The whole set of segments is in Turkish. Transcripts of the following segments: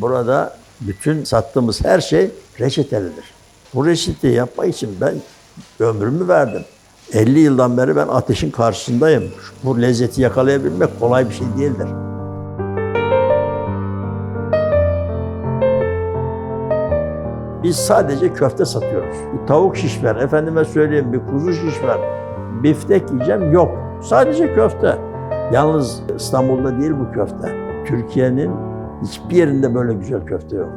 Burada bütün sattığımız her şey reçetelidir. Bu reçeteyi yapmak için ben ömrümü verdim. 50 yıldan beri ben ateşin karşısındayım. Bu lezzeti yakalayabilmek kolay bir şey değildir. Biz sadece köfte satıyoruz. Bir tavuk şiş ver, efendime söyleyeyim bir kuzu şiş ver, biftek yiyeceğim yok. Sadece köfte. Yalnız İstanbul'da değil bu köfte. Türkiye'nin hiçbir yerinde böyle güzel köfte yok.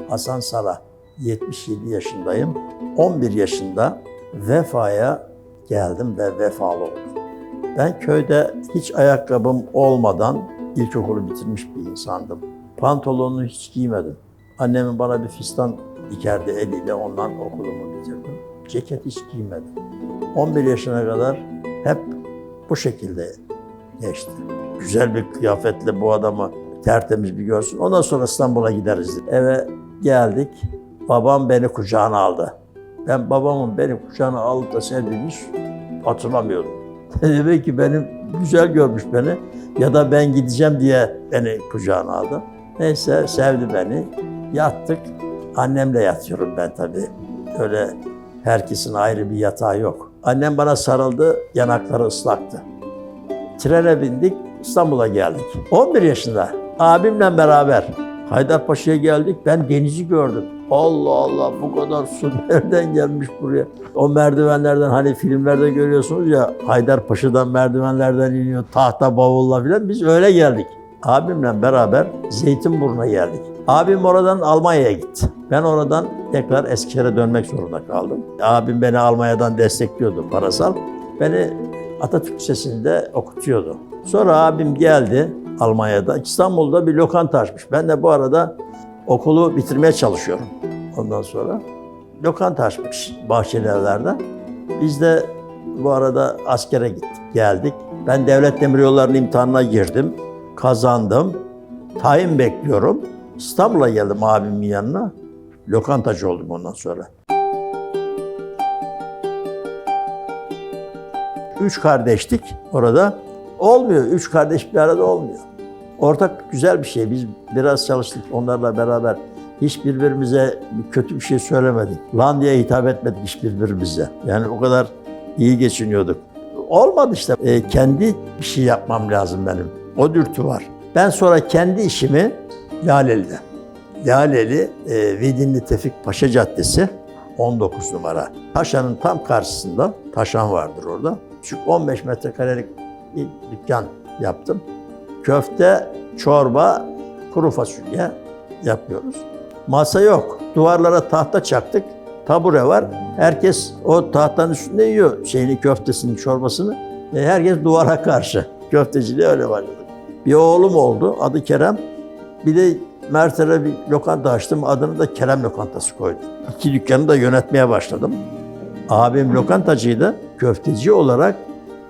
Hasan Sara, 77 yaşındayım. 11 yaşında Vefa'ya geldim ve vefalı oldum. Ben köyde hiç ayakkabım olmadan ilkokulu bitirmiş bir insandım. Pantolonunu hiç giymedim. Annemin bana bir fistan dikerdi eliyle, ondan okulumu bitirdim. Ceket hiç giymedim. 11 yaşına kadar hep bu şekilde geçti. Güzel bir kıyafetle bu adamı tertemiz bir görsün. Ondan sonra İstanbul'a gideriz. Eve geldik. Babam beni kucağına aldı. Ben babamın beni kucağına alıp da sevdiğini hiç hatırlamıyorum. Demek ki benim güzel görmüş beni ya da ben gideceğim diye beni kucağına aldı. Neyse sevdi beni. Yattık. Annemle yatıyorum ben tabii. Öyle herkesin ayrı bir yatağı yok. Annem bana sarıldı, yanakları ıslaktı. Trene bindik, İstanbul'a geldik. 11 yaşında abimle beraber Haydarpaşa'ya geldik. Ben denizi gördüm. Allah Allah, bu kadar su nereden gelmiş buraya? O merdivenlerden hani filmlerde görüyorsunuz ya, Haydarpaşa'dan merdivenlerden iniyor, tahta bavulla filan. Biz öyle geldik. Abimle beraber Zeytinburnu'na geldik. Abim oradan Almanya'ya gitti. Ben oradan tekrar Eskişehir'e dönmek zorunda kaldım. Abim beni Almanya'dan destekliyordu parasal. Beni Atatürk Lisesi'nde okutuyordu. Sonra abim geldi Almanya'da. İstanbul'da bir lokanta açmış. Ben de bu arada okulu bitirmeye çalışıyorum. Ondan sonra lokanta açmış Bahçelievler'de. Biz de bu arada askere gittik, geldik. Ben devlet demiryollarının imtihanına girdim. Kazandım. Tayin bekliyorum. İstanbul'a geldim abimin yanına. Lokantacı oldum ondan sonra. 3 kardeştik orada. Olmuyor. 3 kardeş bir arada olmuyor. Ortak güzel bir şey. Biz biraz çalıştık onlarla beraber. Hiç birbirimize kötü bir şey söylemedik. Lan diye hitap etmedik hiç birbirimize. Yani o kadar iyi geçiniyorduk. Olmadı işte. Kendi bir şey yapmam lazım benim. O dürtü var. Ben sonra kendi işimi Laleli'de. Laleli, Vidinli Tevfik Paşa Caddesi 19 numara. Taşanın tam karşısında, Taşan vardır orada. Küçük 15 metrekarelik bir dükkan yaptım. Köfte, çorba, kuru fasulye yapıyoruz. Masa yok. Duvarlara tahta çaktık. Tabure var. Herkes o tahtanın üstünde yiyor köftesini, çorbasını. Herkes duvara karşı. Köfteciliğe öyle başladık. Bir oğlum oldu, adı Kerem. Bir de Mert'e bir lokanta açtım, adını da Kerem Lokantası koydum. 2 dükkanı da yönetmeye başladım. Abim lokantacıydı, köfteci olarak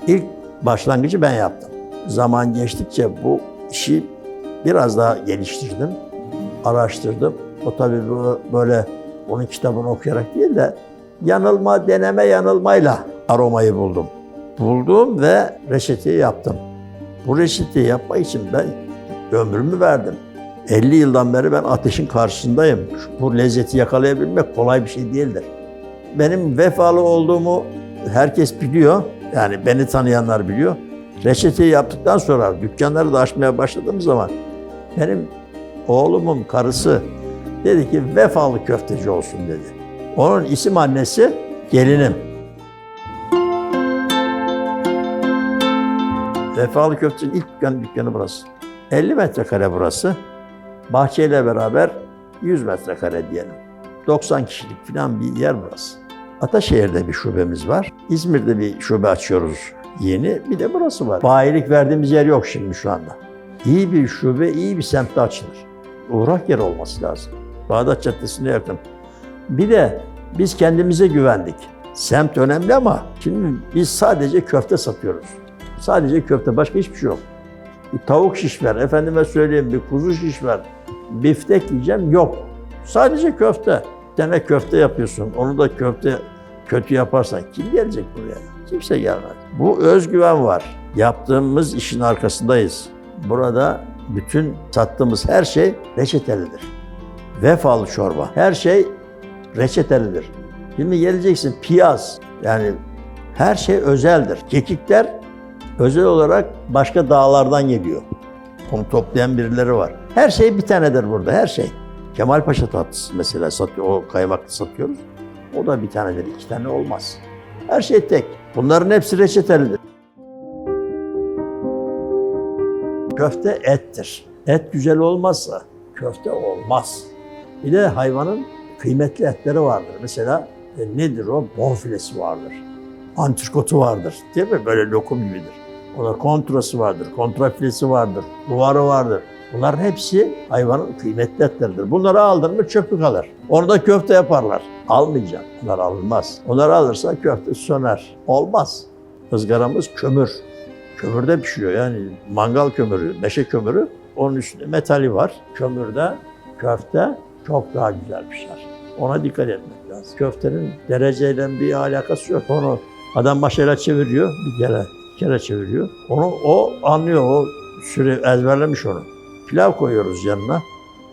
ilk başlangıcı ben yaptım. Zaman geçtikçe bu işi biraz daha geliştirdim, araştırdım. O tabii böyle onun kitabını okuyarak değil de yanılma, deneme yanılmayla aromayı buldum. Buldum ve reçeteyi yaptım. Bu reçeteyi yapmak için ben ömrümü verdim. 50 yıldan beri ben ateşin karşısındayım. Bu lezzeti yakalayabilmek kolay bir şey değildir. Benim vefalı olduğumu herkes biliyor. Yani beni tanıyanlar biliyor. Reçeteyi yaptıktan sonra dükkanları da açmaya başladığım zaman benim oğlumun karısı dedi ki vefalı köfteci olsun dedi. Onun isim annesi gelinim. Vefalı köftecinin ilk dükkanı burası. 50 metrekare burası. Bahçeyle beraber 100 metrekare diyelim. 90 kişilik falan bir yer burası. Ataşehir'de bir şubemiz var. İzmir'de bir şube açıyoruz yeni. Bir de burası var. Bayilik verdiğimiz yer yok şimdi şu anda. İyi bir şube, iyi bir semtte açılır. Uğrak yer olması lazım. Bağdat Caddesi'ne yakın. Bir de biz kendimize güvendik. Semt önemli ama şimdi biz sadece köfte satıyoruz. Sadece köfte, başka hiçbir şey yok. Bir tavuk şiş ver, efendime söyleyeyim bir kuzu şiş ver, biftek yiyeceğim yok. Sadece köfte. Bir tane köfte yapıyorsun, onu da köfte kötü yaparsan kim gelecek buraya? Kimse gelmez. Bu özgüven var. Yaptığımız işin arkasındayız. Burada bütün sattığımız her şey reçetelidir. Vefalı çorba. Her şey reçetelidir. Şimdi geleceksin piyaz. Yani her şey özeldir. Kekikler özel olarak başka dağlardan geliyor. Onu toplayan birileri var. Her şey bir tanedir burada, her şey. Kemalpaşa tatlısı mesela satıyor, o kaymaklı satıyoruz. O da bir tanedir, 2 tane olmaz. Her şey tek. Bunların hepsi reçetelidir. Köfte ettir. Et güzel olmazsa köfte olmaz. Bir de hayvanın kıymetli etleri vardır. Mesela nedir o? Bonfilesi vardır. Antrikotu vardır. Değil mi? Böyle lokum gibidir. Ona kontrası vardır, kontrafilesi vardır, duvarı vardır. Bunların hepsi hayvanın kıymetli etleridir. Bunları aldın mı çöpü kalır. Orada köfte yaparlar. Almayacağım. Bunlar alınmaz. Onları alırsa köfte söner. Olmaz. Izgaramız kömür. Kömürde pişiyor yani mangal kömürü, meşe kömürü. Onun üstünde metali var. Kömürde köfte çok daha güzel pişer. Ona dikkat etmek lazım. Köftenin dereceyle bir alakası yok. Onu adam maşayla çeviriyor bir kere çeviriyor. Onu o anlıyor, o süre ezberlemiş onu. Pilav koyuyoruz yanına,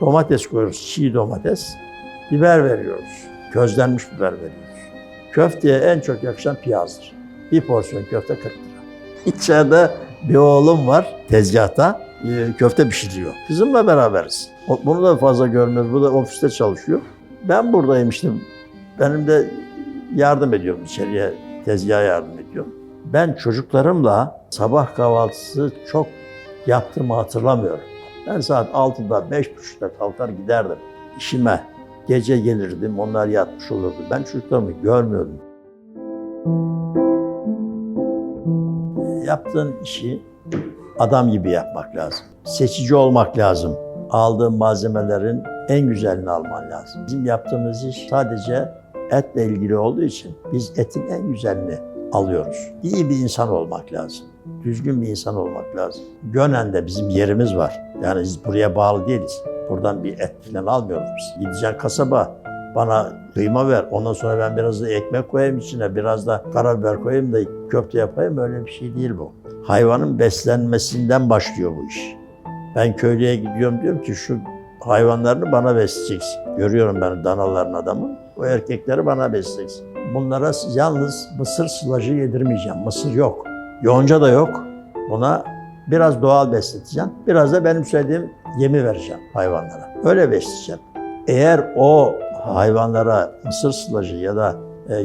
domates koyuyoruz, çiğ domates, biber veriyoruz, közlenmiş biber veriyoruz. Köfteye en çok yakışan piyazdır. Bir porsiyon köfte 40 lira. İçeride bir oğlum var tezgahta, köfte pişiriyor. Kızımla beraberiz. Bunu da fazla görmüyoruz, bu da ofiste çalışıyor. Ben buradayım işte, benim de yardım ediyorum içeriye, tezgaha yardım ediyorum. Ben çocuklarımla sabah kahvaltısı çok yaptığımı hatırlamıyorum. Ben saat 6'da, 5.30'da kalkar giderdim işime. Gece gelirdim, onlar yatmış olurdu. Ben çocuklarımı görmüyordum. Yaptığın işi adam gibi yapmak lazım. Seçici olmak lazım. Aldığın malzemelerin en güzelini alman lazım. Bizim yaptığımız iş sadece etle ilgili olduğu için biz etin en güzelini alıyoruz. İyi bir insan olmak lazım. Düzgün bir insan olmak lazım. Gönen'de bizim yerimiz var. Yani biz buraya bağlı değiliz. Buradan bir et falan almıyoruz biz. Gideceksin kasaba, bana kıyma ver. Ondan sonra ben biraz da ekmek koyayım içine, biraz da karabiber koyayım da köfte yapayım. Öyle bir şey değil bu. Hayvanın beslenmesinden başlıyor bu iş. Ben köylüye gidiyorum, diyorum ki şu hayvanlarını bana besleyeceksin. Görüyorum ben danaların adamı. O erkekleri bana besleyeceksin. Bunlara yalnız mısır sılacı yedirmeyeceğim. Mısır yok. Yonca da yok. Buna biraz doğal besleteceğim. Biraz da benim söylediğim yemi vereceğim hayvanlara. Öyle besleyeceğim. Eğer o hayvanlara mısır sılacı ya da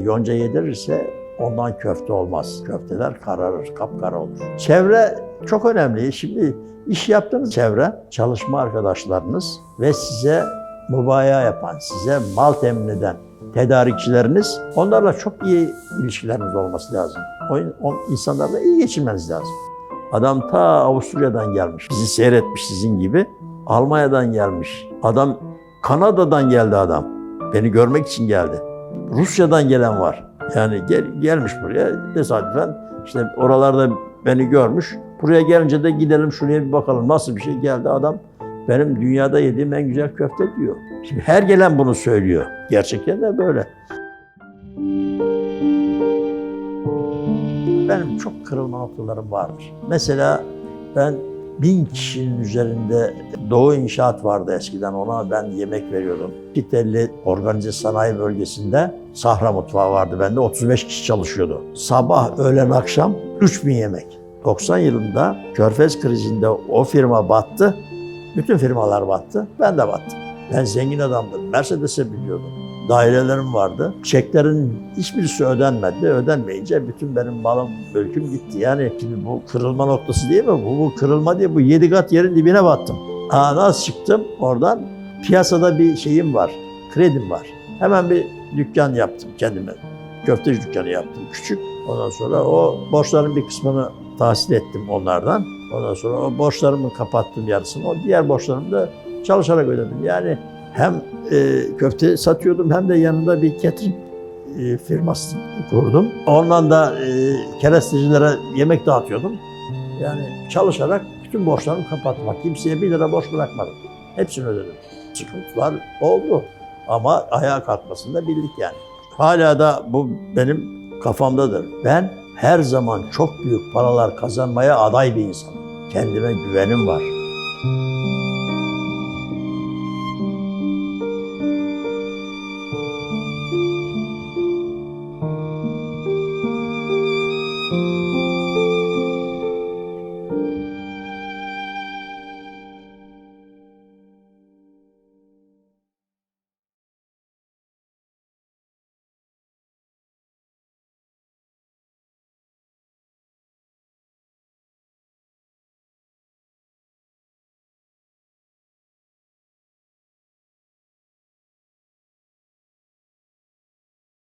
yonca yedirirse ondan köfte olmaz. Köfteler kararır, kapkara olur. Çevre çok önemli. Şimdi iş yaptığınız çevre, çalışma arkadaşlarınız ve size mubaya yapan, size mal temin eden tedarikçileriniz, onlarla çok iyi ilişkileriniz olması lazım. O insanlarla iyi geçinmeniz lazım. Adam ta Avusturya'dan gelmiş, bizi seyretmiş sizin gibi. Almanya'dan gelmiş. Adam Kanada'dan geldi adam. Beni görmek için geldi. Rusya'dan gelen var. Yani gelmiş buraya tesadüfen. İşte oralarda beni görmüş. Buraya gelince de gidelim şuraya bir bakalım nasıl bir şey geldi adam. Benim dünyada yediğim en güzel köfte diyor. Şimdi her gelen bunu söylüyor. Gerçekten de böyle. Benim çok kırılma noktalarım vardır. Mesela ben 1000 kişinin üzerinde Doğu İnşaat vardı eskiden, ona ben yemek veriyordum. Kitelli Organize Sanayi Bölgesi'nde Sahra Mutfağı vardı bende, 35 kişi çalışıyordu. Sabah, öğlen, akşam 3000 yemek. 90 yılında Körfez krizinde o firma battı. Bütün firmalar battı, ben de battım. Ben zengin adamdım, Mercedes'e biniyordum. Dairelerim vardı. Çeklerin hiçbirisi ödenmedi. Ödenmeyince bütün benim malım, mülküm gitti. Yani şimdi bu kırılma noktası değil mi? Bu kırılma değil, bu 7 kat yerin dibine battım. Nasıl çıktım oradan? Piyasada bir şeyim var, kredim var. Hemen bir dükkan yaptım kendime. Köfteci dükkanı yaptım, küçük. Ondan sonra o borçların bir kısmını tahsil ettim onlardan. Ondan sonra o borçlarımı kapattım yarısını. O diğer kerem da çalışarak ödedim. Yani hem köfte satıyordum hem de yanında bir catering firması kurdum. Ondan da kerestecilere yemek dağıtıyordum. Yani çalışarak bütün borçlarımı kapattım. Kimseye 1 lira borç bırakmadım. Hepsini ödedim. Sıkıntılar oldu ama ayağa kalkmasını da bildik yani. Hala da bu benim kafamdadır. Ben her zaman çok büyük paralar kazanmaya aday bir insanım. Kendime güvenim var.